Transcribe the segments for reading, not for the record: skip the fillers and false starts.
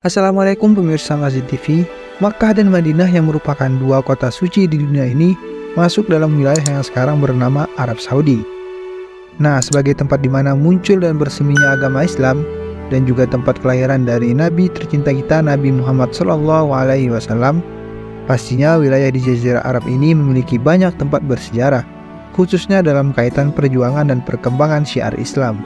Assalamualaikum pemirsa Masjid TV. Makkah dan Madinah yang merupakan dua kota suci di dunia ini masuk dalam wilayah yang sekarang bernama Arab Saudi. Nah, sebagai tempat di mana muncul dan berseminya agama Islam dan juga tempat kelahiran dari Nabi tercinta kita Nabi Muhammad SAW, pastinya wilayah di Jazirah Arab ini memiliki banyak tempat bersejarah, khususnya dalam kaitan perjuangan dan perkembangan syiar Islam.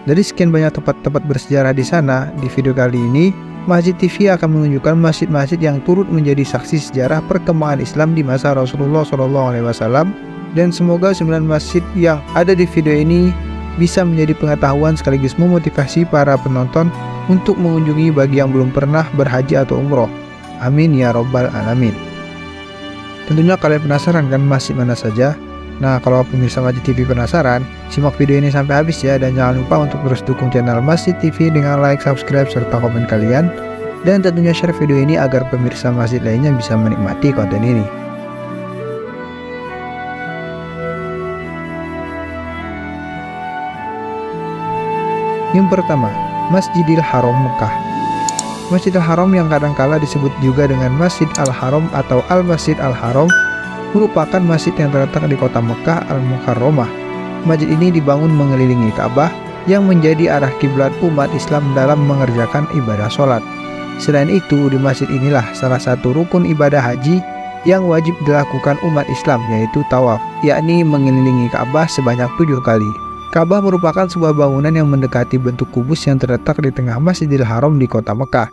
Dari sekian banyak tempat-tempat bersejarah di sana, di video kali ini Masjid TV akan menunjukkan masjid-masjid yang turut menjadi saksi sejarah perkembangan Islam di masa Rasulullah SAW, dan semoga 9 masjid yang ada di video ini bisa menjadi pengetahuan sekaligus memotivasi para penonton untuk mengunjungi bagi yang belum pernah berhaji atau umroh. Amin ya robbal alamin. Tentunya kalian penasaran kan masjid mana saja? Nah, kalau pemirsa Masjid TV penasaran, simak video ini sampai habis ya, dan jangan lupa untuk terus dukung channel Masjid TV dengan like, subscribe, serta komen kalian, dan tentunya share video ini agar pemirsa masjid lainnya bisa menikmati konten ini. Yang pertama, Masjidil Haram Mekah. Masjidil Haram yang kadangkala disebut juga dengan Masjid Al-Haram atau Al-Masjid Al-Haram merupakan masjid yang terletak di kota Mekah Al-Mukarramah. Masjid ini dibangun mengelilingi Ka'bah yang menjadi arah kiblat umat Islam dalam mengerjakan ibadah sholat. Selain itu, di masjid inilah salah satu rukun ibadah haji yang wajib dilakukan umat Islam, yaitu tawaf, yakni mengelilingi Ka'bah sebanyak 7 kali. Ka'bah merupakan sebuah bangunan yang mendekati bentuk kubus yang terletak di tengah Masjidil Haram di kota Mekah.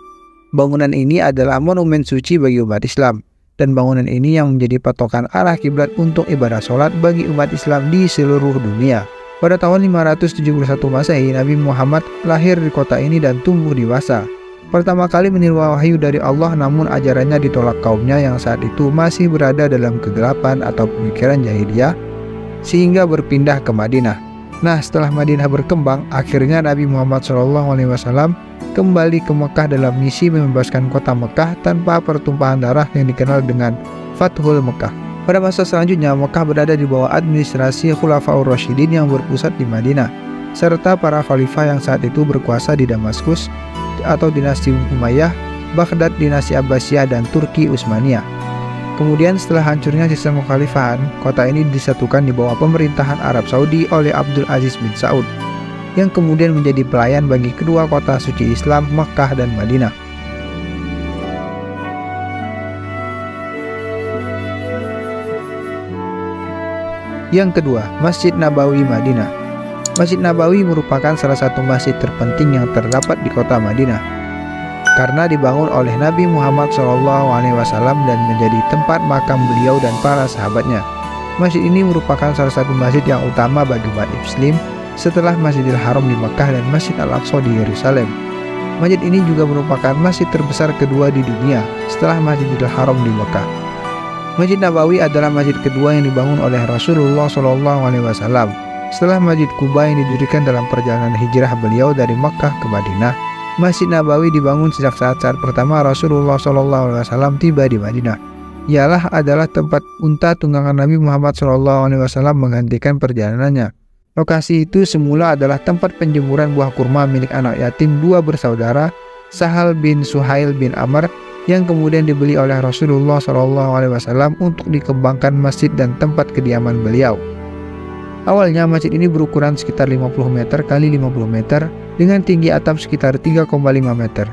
Bangunan ini adalah monumen suci bagi umat Islam, dan bangunan ini yang menjadi patokan arah kiblat untuk ibadah sholat bagi umat Islam di seluruh dunia. Pada tahun 571 Masehi, Nabi Muhammad lahir di kota ini dan tumbuh dewasa. Pertama kali menerima wahyu dari Allah, namun ajarannya ditolak kaumnya yang saat itu masih berada dalam kegelapan atau pemikiran jahiliyah, sehingga berpindah ke Madinah. Nah, setelah Madinah berkembang, akhirnya Nabi Muhammad SAW kembali ke Mekah dalam misi membebaskan kota Mekah tanpa pertumpahan darah yang dikenal dengan Fathul Mekah. Pada masa selanjutnya, Mekah berada di bawah administrasi Khulafaur Rasyidin yang berpusat di Madinah, serta para khalifah yang saat itu berkuasa di Damaskus atau dinasti Umayyah, Baghdad dinasti Abbasiyah, dan Turki Utsmaniyah. Kemudian setelah hancurnya sistem kekhalifahan, kota ini disatukan di bawah pemerintahan Arab Saudi oleh Abdul Aziz bin Saud, yang kemudian menjadi pelayan bagi kedua kota suci Islam, Makkah dan Madinah. Yang kedua, Masjid Nabawi Madinah. Masjid Nabawi merupakan salah satu masjid terpenting yang terdapat di kota Madinah, karena dibangun oleh Nabi Muhammad SAW dan menjadi tempat makam beliau dan para sahabatnya. Masjid ini merupakan salah satu masjid yang utama bagi umat Muslim setelah Masjidil Haram di Makkah dan Masjid Al-Aqsa di Yerusalem. Masjid ini juga merupakan masjid terbesar kedua di dunia setelah Masjidil Haram di Makkah. Masjid Nabawi adalah masjid kedua yang dibangun oleh Rasulullah SAW setelah Masjid Quba yang didirikan dalam perjalanan hijrah beliau dari Makkah ke Madinah. Masjid Nabawi dibangun sejak saat pertama Rasulullah SAW tiba di Madinah. Ialah adalah tempat unta tunggangan Nabi Muhammad SAW menghentikan perjalanannya. Lokasi itu semula adalah tempat penjemuran buah kurma milik anak yatim dua bersaudara, Sahal bin Suhail bin Amr, yang kemudian dibeli oleh Rasulullah SAW untuk dikembangkan masjid dan tempat kediaman beliau. Awalnya masjid ini berukuran sekitar 50 meter x 50 meter dengan tinggi atap sekitar 3,5 meter.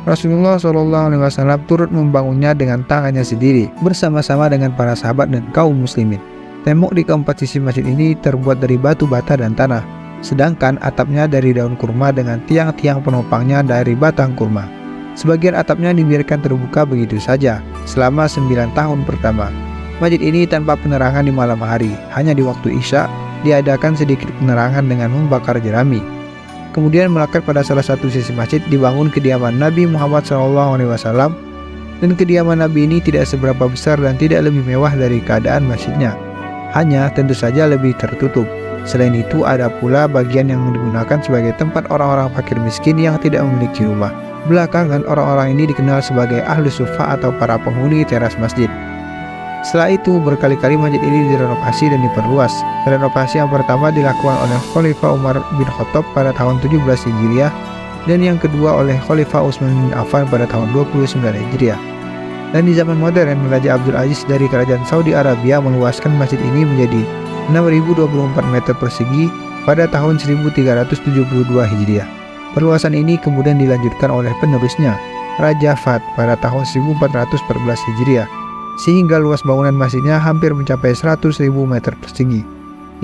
Rasulullah SAW turut membangunnya dengan tangannya sendiri bersama-sama dengan para sahabat dan kaum muslimin. Tembok di keempat sisi masjid ini terbuat dari batu bata dan tanah, sedangkan atapnya dari daun kurma dengan tiang-tiang penopangnya dari batang kurma. Sebagian atapnya dibiarkan terbuka begitu saja selama 9 tahun pertama. Masjid ini tanpa penerangan di malam hari, hanya di waktu Isya diadakan sedikit penerangan dengan membakar jerami. Kemudian melekat pada salah satu sisi masjid dibangun kediaman Nabi Muhammad SAW, dan kediaman Nabi ini tidak seberapa besar dan tidak lebih mewah dari keadaan masjidnya, hanya tentu saja lebih tertutup. Selain itu ada pula bagian yang digunakan sebagai tempat orang-orang fakir miskin yang tidak memiliki rumah. Belakangan orang-orang ini dikenal sebagai ahli sufa atau para penghuni teras masjid. Setelah itu berkali-kali masjid ini direnovasi dan diperluas. Renovasi yang pertama dilakukan oleh Khalifah Umar bin Khattab pada tahun 17 Hijriah dan yang kedua oleh Khalifah Utsman bin Affan pada tahun 29 Hijriah. Dan di zaman modern, Raja Abdul Aziz dari Kerajaan Saudi Arabia meluaskan masjid ini menjadi 6.024 meter persegi pada tahun 1372 Hijriah. Perluasan ini kemudian dilanjutkan oleh penerusnya, Raja Fahd pada tahun 1414 Hijriah, sehingga luas bangunan masjidnya hampir mencapai 100.000 meter persegi.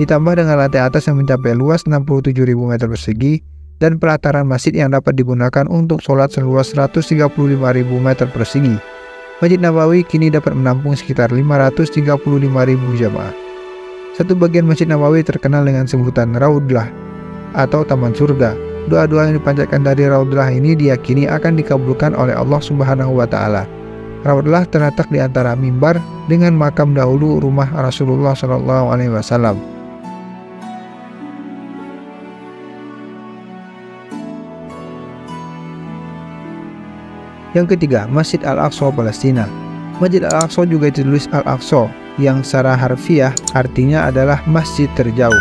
Ditambah dengan lantai atas yang mencapai luas 67.000 meter persegi dan pelataran masjid yang dapat digunakan untuk sholat seluas 135.000 meter persegi. Masjid Nabawi kini dapat menampung sekitar 535.000 jamaah. Satu bagian Masjid Nabawi terkenal dengan sebutan Raudlah atau Taman Surga. Doa-doa yang dipanjatkan dari Raudlah ini diyakini akan dikabulkan oleh Allah Subhanahu wa Ta'ala. Raudlah terletak di antara mimbar dengan makam dahulu rumah Rasulullah SAW. Yang ketiga, Masjid Al-Aqsa Palestina. Masjid Al-Aqsa juga ditulis Al-Aqsa, yang secara harfiah artinya adalah masjid terjauh.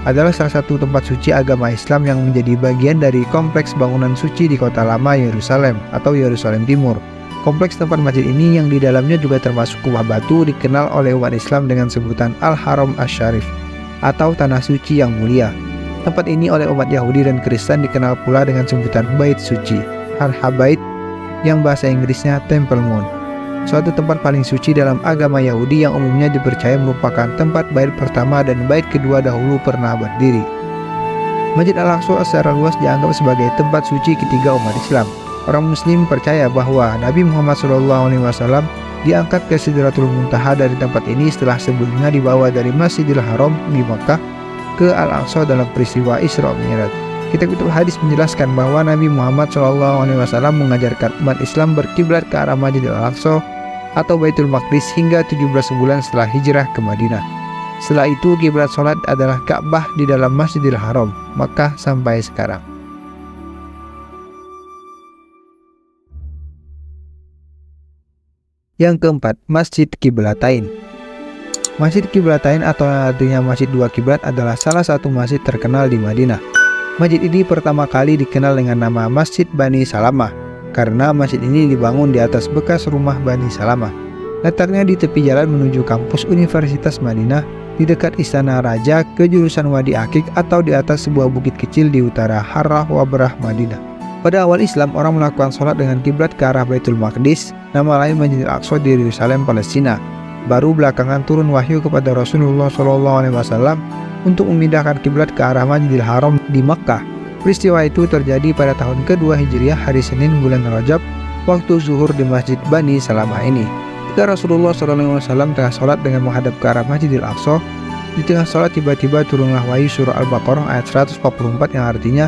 Adalah salah satu tempat suci agama Islam yang menjadi bagian dari kompleks bangunan suci di kota lama Yerusalem atau Yerusalem Timur. Kompleks tempat masjid ini yang di dalamnya juga termasuk kubah batu dikenal oleh umat Islam dengan sebutan Al-Haram Asy-Syarif atau Tanah Suci yang Mulia. Tempat ini oleh umat Yahudi dan Kristen dikenal pula dengan sebutan Bait Suci, Al-Habait, yang bahasa Inggrisnya Temple Mount, suatu tempat paling suci dalam agama Yahudi yang umumnya dipercaya merupakan tempat bait pertama dan bait kedua dahulu pernah berdiri. Masjid Al-Aqsa secara luas dianggap sebagai tempat suci ketiga umat Islam. Orang Muslim percaya bahwa Nabi Muhammad SAW diangkat ke Sidratul Muntaha dari tempat ini setelah sebelumnya dibawa dari Masjidil Haram di Makkah ke Al-Aqsa dalam peristiwa Isra Mi'raj. Kitab-kitab hadis menjelaskan bahwa Nabi Muhammad SAW mengajarkan umat Islam berkiblat ke arah Masjidil Aqsa atau Baitul Maqdis hingga 17 bulan setelah hijrah ke Madinah. Setelah itu kiblat sholat adalah Ka'bah di dalam Masjidil Haram, Makkah sampai sekarang. Yang keempat, Masjid Qiblatain. Masjid Qiblatain atau artinya Masjid Dua Kiblat adalah salah satu masjid terkenal di Madinah. Masjid ini pertama kali dikenal dengan nama Masjid Bani Salamah karena masjid ini dibangun di atas bekas rumah Bani Salamah. Letaknya di tepi jalan menuju kampus Universitas Madinah di dekat Istana Raja ke jurusan Wadi Akik atau di atas sebuah bukit kecil di utara Harrah Wabrah Madinah. Pada awal Islam, orang melakukan sholat dengan kiblat ke arah Baitul Maqdis, nama lain Masjid Al-Aqsa di Yerusalem, Palestina. Baru belakangan turun wahyu kepada Rasulullah SAW untuk memindahkan kiblat ke arah Masjidil Haram di Makkah. Peristiwa itu terjadi pada tahun kedua Hijriah, hari Senin bulan Rajab, waktu zuhur di Masjid Bani Salamah ini. Ketika Rasulullah SAW tengah sholat dengan menghadap ke arah Masjidil Aqsa, di tengah sholat tiba-tiba turunlah wahyu surah Al-Baqarah ayat 144 yang artinya,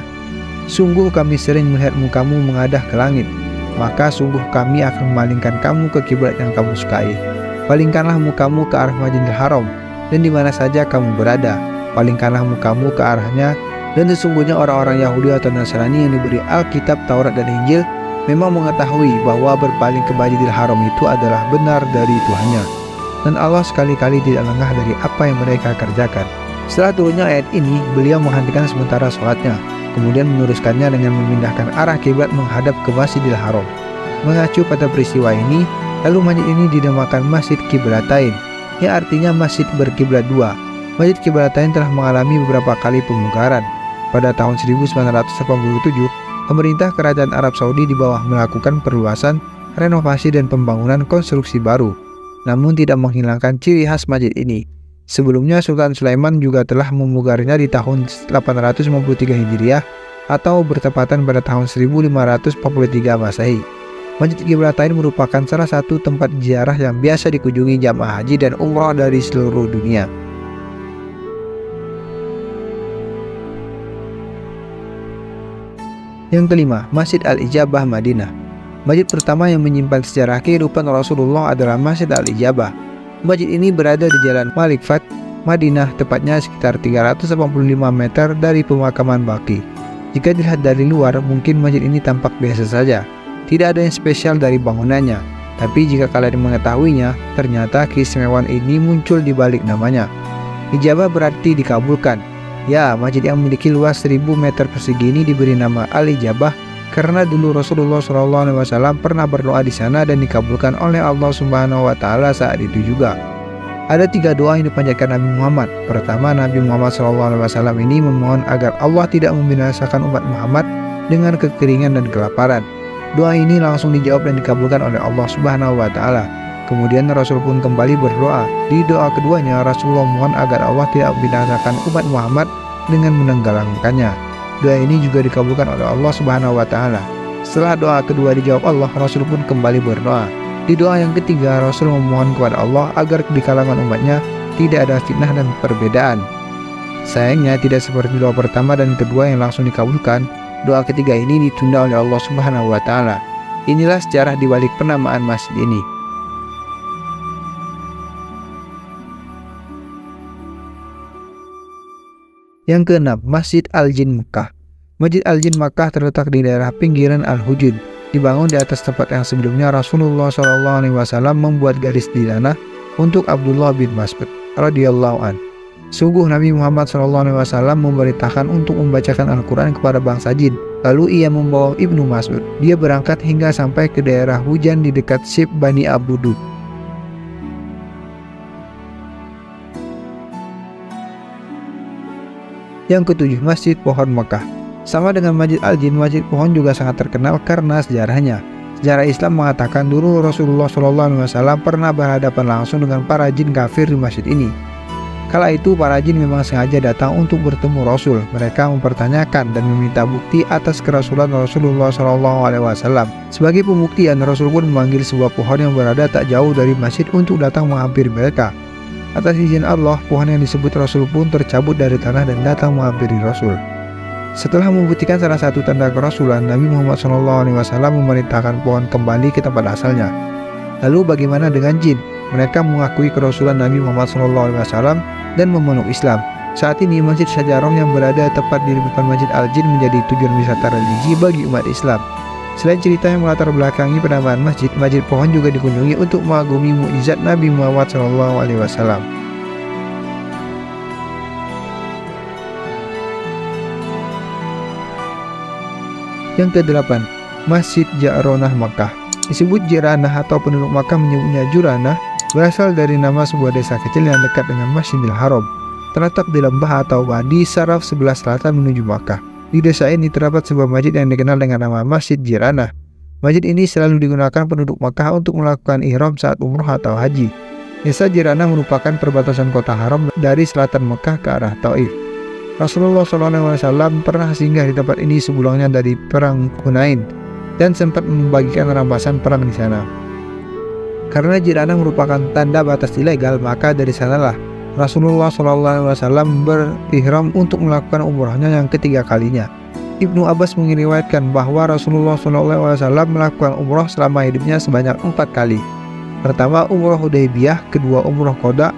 "Sungguh kami sering melihat mukamu mengadah ke langit, maka sungguh kami akan memalingkan kamu ke kiblat yang kamu sukai. Palingkanlah mukamu ke arah Masjidil Haram, dan di mana saja kamu berada, palingkanlah mukamu ke arahnya, dan sesungguhnya orang-orang Yahudi atau Nasrani yang diberi Alkitab, Taurat, dan Injil memang mengetahui bahwa berpaling ke Masjidil Haram itu adalah benar dari Tuhannya, dan Allah sekali-kali tidak lengah dari apa yang mereka kerjakan." Setelah turunnya ayat ini, beliau menghentikan sementara sholatnya, kemudian meneruskannya dengan memindahkan arah kiblat menghadap ke Masjidil Haram. Mengacu pada peristiwa ini, lalu masjid ini dinamakan Masjid Qiblatain, yang artinya masjid berkiblat dua. Masjid Qiblatain telah mengalami beberapa kali pemungkaran. Pada tahun 1987, pemerintah Kerajaan Arab Saudi di bawah melakukan perluasan, renovasi, dan pembangunan konstruksi baru, namun tidak menghilangkan ciri khas masjid ini. Sebelumnya Sultan Sulaiman juga telah memugarnya di tahun 853 Hijriah atau bertepatan pada tahun 1543 Masehi. Masjid Qiblatain merupakan salah satu tempat ziarah yang biasa dikunjungi jamaah haji dan umrah dari seluruh dunia. Yang kelima, Masjid Al-Ijabah Madinah. Masjid pertama yang menyimpan sejarah kehidupan Rasulullah adalah Masjid Al-Ijabah. Masjid ini berada di Jalan Malik Fat, Madinah, tepatnya sekitar 385 meter dari pemakaman Baqi. Jika dilihat dari luar, mungkin masjid ini tampak biasa saja. Tidak ada yang spesial dari bangunannya. Tapi jika kalian mengetahuinya, ternyata keistimewaan ini muncul di balik namanya. Ijabah berarti dikabulkan. Ya, masjid yang memiliki luas 1000 meter persegi ini diberi nama Al-Ijabah karena dulu Rasulullah SAW pernah berdoa di sana dan dikabulkan oleh Allah Subhanahu wa Ta'ala saat itu juga. Ada 3 doa yang dipanjatkan Nabi Muhammad. Pertama, Nabi Muhammad SAW ini memohon agar Allah tidak membinasakan umat Muhammad dengan kekeringan dan kelaparan. Doa ini langsung dijawab dan dikabulkan oleh Allah Subhanahu wa Ta'ala. Kemudian Rasul pun kembali berdoa. Di doa keduanya, Rasulullah mohon agar Allah tidak membinasakan umat Muhammad dengan menenggelamkannya. Doa ini juga dikabulkan oleh Allah Subhanahu wa Ta'ala. Setelah doa kedua dijawab Allah, Rasul pun kembali berdoa. Di doa yang ketiga, Rasul memohon kepada Allah agar di kalangan umatnya tidak ada fitnah dan perbedaan. Sayangnya tidak seperti doa pertama dan kedua yang langsung dikabulkan. Doa ketiga ini ditunda oleh Allah Subhanahu wa Ta'ala. Inilah sejarah di balik penamaan masjid ini. Yang keenam, Masjid Al-Jin Mekah. Masjid Al-Jin Mekah terletak di daerah pinggiran Al-Hujun. Dibangun di atas tempat yang sebelumnya Rasulullah SAW membuat garis di tanah untuk Abdullah bin Mas'ud radhiyallahu an. Sungguh Nabi Muhammad SAW memerintahkan untuk membacakan Al-Quran kepada bangsa jin. Lalu ia membawa Ibnu Mas'ud. Dia berangkat hingga sampai ke daerah hujan di dekat Syib Bani Abudu. Yang ketujuh, Masjid Pohon Mekah. Sama dengan Masjid Al-Jin, Masjid Pohon juga sangat terkenal karena sejarahnya. Sejarah Islam mengatakan dulu Rasulullah SAW pernah berhadapan langsung dengan para jin kafir di masjid ini. Kala itu para jin memang sengaja datang untuk bertemu Rasul. Mereka mempertanyakan dan meminta bukti atas kerasulan Rasulullah SAW. Sebagai pembuktian, Rasul pun memanggil sebuah pohon yang berada tak jauh dari masjid untuk datang menghampiri mereka. Atas izin Allah, pohon yang disebut Rasul pun tercabut dari tanah dan datang menghampiri Rasul. Setelah membuktikan salah satu tanda kerasulan, Nabi Muhammad SAW memerintahkan pohon kembali ke tempat asalnya. Lalu bagaimana dengan jin? Mereka mengakui kerasulan Nabi Muhammad SAW dan memeluk Islam. Saat ini Masjid Syajaroh yang berada tepat di depan Masjid Al-Jin menjadi tujuan wisata religi bagi umat Islam. Selain cerita yang melatar belakangi penamaan masjid, Masjid Pohon juga dikunjungi untuk mengagumi mukjizat Nabi Muhammad SAW. Yang kedelapan, Masjid Ji'ranah Makkah. Disebut Ji'ranah atau penduduk Makkah menyebutnya Juranah, berasal dari nama sebuah desa kecil yang dekat dengan Masjidil Haram, terletak di lembah atau wadi Saraf sebelah selatan menuju Makkah. Di desa ini terdapat sebuah masjid yang dikenal dengan nama Masjid Ji'ranah. Masjid ini selalu digunakan penduduk Makkah untuk melakukan ihram saat umroh atau haji. Desa Ji'ranah merupakan perbatasan kota haram dari selatan Makkah ke arah Taif. Rasulullah SAW pernah singgah di tempat ini sebelumnya dari perang Hunain dan sempat membagikan rampasan perang di sana. Karena Ji'ranah merupakan tanda batas ilegal, maka dari sanalah Rasulullah SAW berihram untuk melakukan umrahnya yang ketiga kalinya. Ibnu Abbas meriwayatkan bahwa Rasulullah SAW melakukan umrah selama hidupnya sebanyak 4 kali. Pertama, umrah Hudaybiyah, kedua umrah Qada,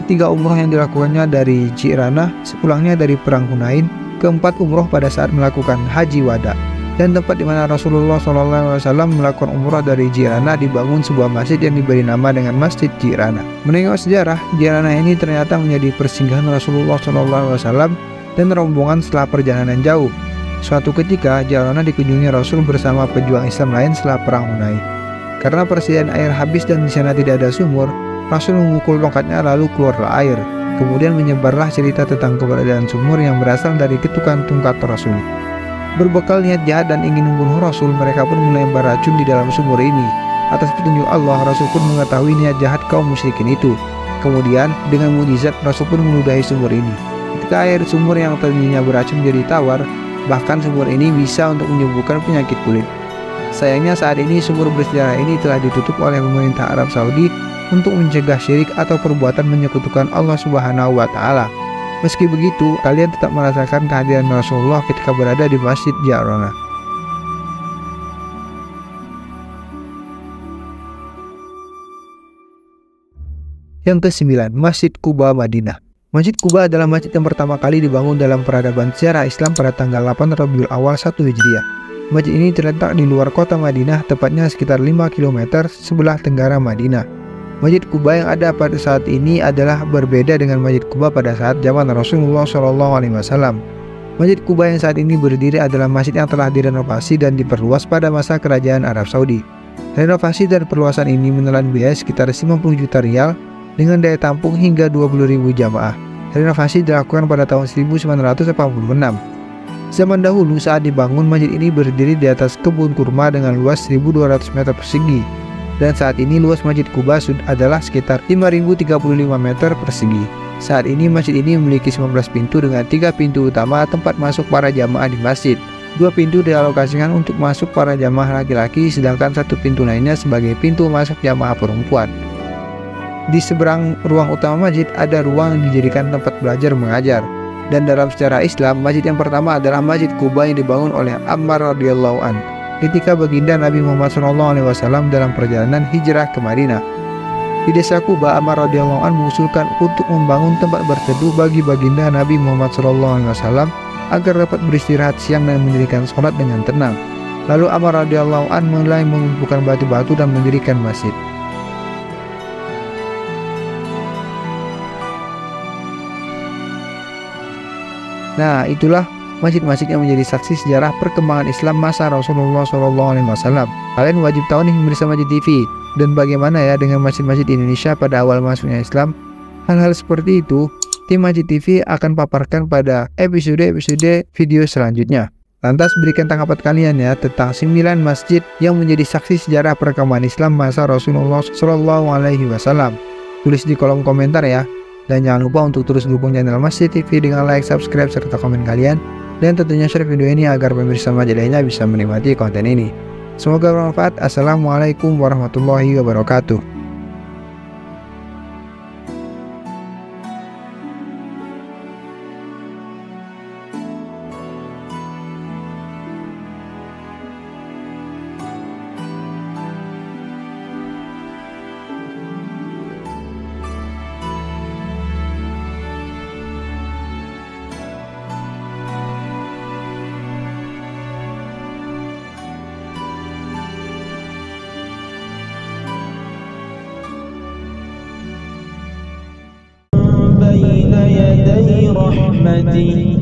ketiga umrah yang dilakukannya dari Ji'ranah sepulangnya dari perang Hunain, keempat umrah pada saat melakukan haji wada. Dan tempat di mana Rasulullah SAW melakukan umrah dari Ji'ranah dibangun sebuah masjid yang diberi nama dengan Masjid Ji'ranah. Menengok sejarah, Ji'ranah ini ternyata menjadi persinggahan Rasulullah SAW dan rombongan setelah perjalanan jauh. Suatu ketika, Ji'ranah dikunjungi Rasul bersama pejuang Islam lain setelah perang Hunain. Karena persediaan air habis dan di sana tidak ada sumur, Rasul memukul tongkatnya lalu keluarlah air. Kemudian menyebarlah cerita tentang keberadaan sumur yang berasal dari ketukan tongkat Rasul. Berbekal niat jahat dan ingin membunuh Rasul, mereka pun melempar racun di dalam sumur ini. Atas petunjuk Allah, Rasul pun mengetahui niat jahat kaum musyrikin itu. Kemudian, dengan mukjizat, Rasul pun meludahi sumur ini. Ketika air sumur yang tadinya beracun menjadi tawar, bahkan sumur ini bisa untuk menyembuhkan penyakit kulit. Sayangnya saat ini sumur bersejarah ini telah ditutup oleh pemerintah Arab Saudi untuk mencegah syirik atau perbuatan menyekutukan Allah Subhanahu wa Ta'ala. Meski begitu, kalian tetap merasakan kehadiran Rasulullah ketika berada di Masjid Ji'ranah. Yang kesembilan, Masjid Quba Madinah. Masjid Quba adalah masjid yang pertama kali dibangun dalam peradaban sejarah Islam pada tanggal 8 Rabiul Awal 1 Hijriah. Masjid ini terletak di luar kota Madinah, tepatnya sekitar 5 km sebelah tenggara Madinah. Masjid Quba yang ada pada saat ini adalah berbeda dengan Masjid Quba pada saat zaman Rasulullah SAW. Masjid Quba yang saat ini berdiri adalah masjid yang telah direnovasi dan diperluas pada masa kerajaan Arab Saudi. Renovasi dan perluasan ini menelan biaya sekitar 50 juta rial dengan daya tampung hingga 20.000 jamaah. Renovasi dilakukan pada tahun 1986. Zaman dahulu saat dibangun, masjid ini berdiri di atas kebun kurma dengan luas 1.200 meter persegi. Dan saat ini luas Masjid Quba adalah sekitar 5.035 meter persegi. Saat ini masjid ini memiliki 19 pintu dengan 3 pintu utama tempat masuk para jamaah di masjid. 2 pintu dialokasikan untuk masuk para jamaah laki-laki, sedangkan 1 pintu lainnya sebagai pintu masuk jamaah perempuan. Di seberang ruang utama masjid ada ruang yang dijadikan tempat belajar mengajar. Dan dalam sejarah Islam, masjid yang pertama adalah Masjid Quba yang dibangun oleh Ammar radhiyallahu an ketika baginda Nabi Muhammad SAW dalam perjalanan hijrah ke Madinah. Di desa Quba, Ammar radhiyallahu an mengusulkan untuk membangun tempat berteduh bagi baginda Nabi Muhammad SAW agar dapat beristirahat siang dan mendirikan sholat dengan tenang. Lalu Ammar radhiyallahu an mulai mengumpulkan batu-batu dan mendirikan masjid. Nah, itulah masjid-masjid yang menjadi saksi sejarah perkembangan Islam masa Rasulullah SAW. Kalian wajib tahu nih pemirsa Majid TV, dan bagaimana ya dengan masjid-masjid di Indonesia pada awal masuknya Islam. Hal-hal seperti itu tim Majid TV akan paparkan pada episode-episode video selanjutnya. Lantas berikan tanggapan kalian ya tentang 9 masjid yang menjadi saksi sejarah perkembangan Islam masa Rasulullah SAW. Tulis di kolom komentar ya. Dan jangan lupa untuk terus dukung channel Majid TV dengan like, subscribe, serta komen kalian. Dan tentunya share video ini agar pemirsa Majid lainnya bisa menikmati konten ini. Semoga bermanfaat. Assalamualaikum warahmatullahi wabarakatuh. بين يدي رحمتي